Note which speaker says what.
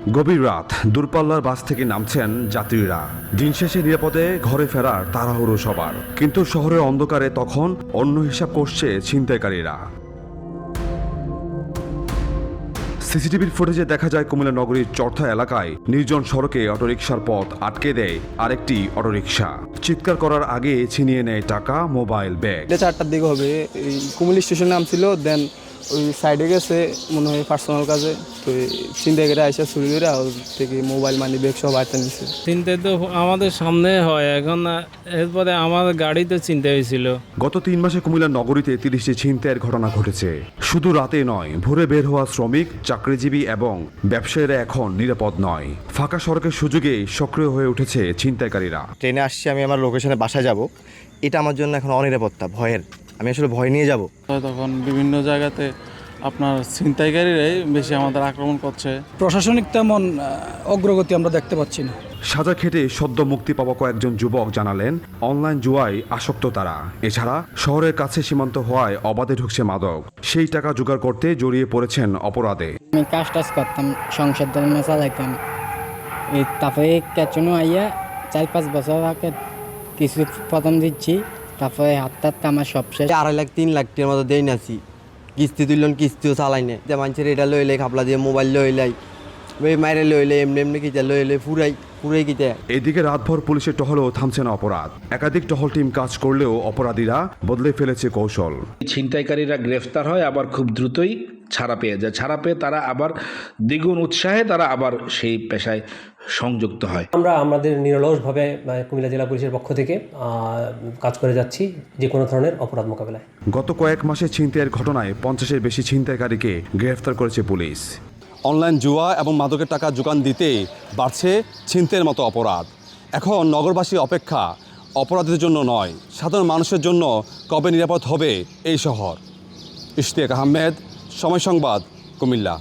Speaker 1: গভীর রাত, দূরপাল্লার বাস থেকে নামছেন যাত্রীরা। দিন শেষে নিরাপদে ঘরে ফেরার তাড়াহুড়ো সবার, কিন্তু শহরের অন্ধকারে তখন অন্য হিসাব করছে ছিনতাইকারীরা। সিসিটিভির ফুটেজে দেখা যায় কুমিল্লা নগরীর চরথা এলাকায় নির্জন সড়কে অটোরিকশার পথ আটকে দেয় আরেকটি অটোরিকশা। চিৎকার করার আগে ছিনিয়ে নেয় টাকা, মোবাইল, ব্যাগ।
Speaker 2: 4টার দিকে হবে, এই কুমিল্লা স্টেশন নামছিল, দেন ওই সাইডে গেছে মনে হয় পার্সোনাল কাজে, তো ছিনতাইকারীরা আইসা চুরি করে থেকে মোবাইল, মানি, ব্যাগ সব আইতে নিচ্ছে।
Speaker 3: চিন্তায় তো আমাদের সামনে হয়, এখন এরপরে আমাদের গাড়িতে চিন্তা হয়েছিল।
Speaker 1: গত 3 মাসে কুমিল্লা নগরীতে 30টি ছিনতাইয়ের ঘটনা ঘটেছে। শুধু রাতে নয়, ভোরে বের হওয়া শ্রমিক, চাকরিজীবী এবং ব্যবসায়ীরা এখন নিরাপদ নয়। ফাঁকা সড়কের সুযোগে সক্রিয় হয়ে উঠেছে ছিনতাইকারীরা।
Speaker 4: ট্রেনে আসছি, আমি আমার লোকেশনে বাসায় যাব, এটা আমার জন্য এখন অনিরাপত্তা, ভয়ের। আমি আসলে ভয় নিয়ে যাব।
Speaker 5: তখন বিভিন্ন জায়গাতে আপনার ছিনতাইকারীরাই বেশি আমাদের আক্রমণ করছে।
Speaker 6: প্রশাসনিক তেমন অগ্রগতি আমরা দেখতে পাচ্ছি না।
Speaker 1: সাজা খেটে সদ্য মুক্তি পাওয়া কয়েকজন যুবক জানালেন, অনলাইন জুয়ায় আসক্ত তারা। এছাড়া শহরের কাছে সীমান্ত হওয়ায় অবাধে ঢুকছে মাদক। সেই টাকা জোগাড় করতে জড়িয়ে পড়েছেন অপরাধে।
Speaker 7: আমি কাজ টাজ করতাম, সংসার ধর্ম চালাইতাম। এই তারপরে কেচনো আইয়া 4-5 বছর আগে কিছু প্রথম দিচ্ছি, তারপরে হাত আমার সব শেষ।
Speaker 8: 2.5 লাখ 3 লাখ টাকার মতো দেই নাছি, কিস্তি তুললেন, কিস্তিও চালাই না। মানুষের এটা লইলে খাপলা দিয়ে মোবাইল লইলাই, মাইরে লইলে এমনি কিতা লইলে ফুরাই কিতা।
Speaker 1: এদিকে রাতভর পুলিশের টহলেও থামছে না অপরাধ। একাধিক টহল টিম কাজ করলেও অপরাধীরা বদলে ফেলেছে কৌশল।
Speaker 9: ছিনতাইকারীরা গ্রেফতার হয়, আবার খুব দ্রুতই ছাড়া পেয়ে যায়। ছাড়া পেয়ে তারা আবার দ্বিগুণ উৎসাহে তারা আবার সেই পেশায় সংযুক্ত হয়।
Speaker 10: আমরা আমাদের নিরলসভাবে কুমিল্লা জেলা পুলিশের পক্ষ থেকে কাজ করে যাচ্ছি যে কোনো ধরনের অপরাধ মোকাবেলায়।
Speaker 1: গত কয়েক মাসে ছিনতাইয়ের ঘটনায় 50-এর বেশি ছিনতাইকারীকে গ্রেফতার করেছে পুলিশ।
Speaker 11: অনলাইন জুয়া এবং মাদকের টাকা যোগান দিতে বাড়ছে ছিনতাইয়ের মতো অপরাধ। এখন নগরবাসী অপেক্ষা অপরাধীদের জন্য নয়, সাধারণ মানুষের জন্য কবে নিরাপদ হবে এই শহর। ইশতিয়াক আহমেদ, সময় সংবাদ, কুমিল্লা।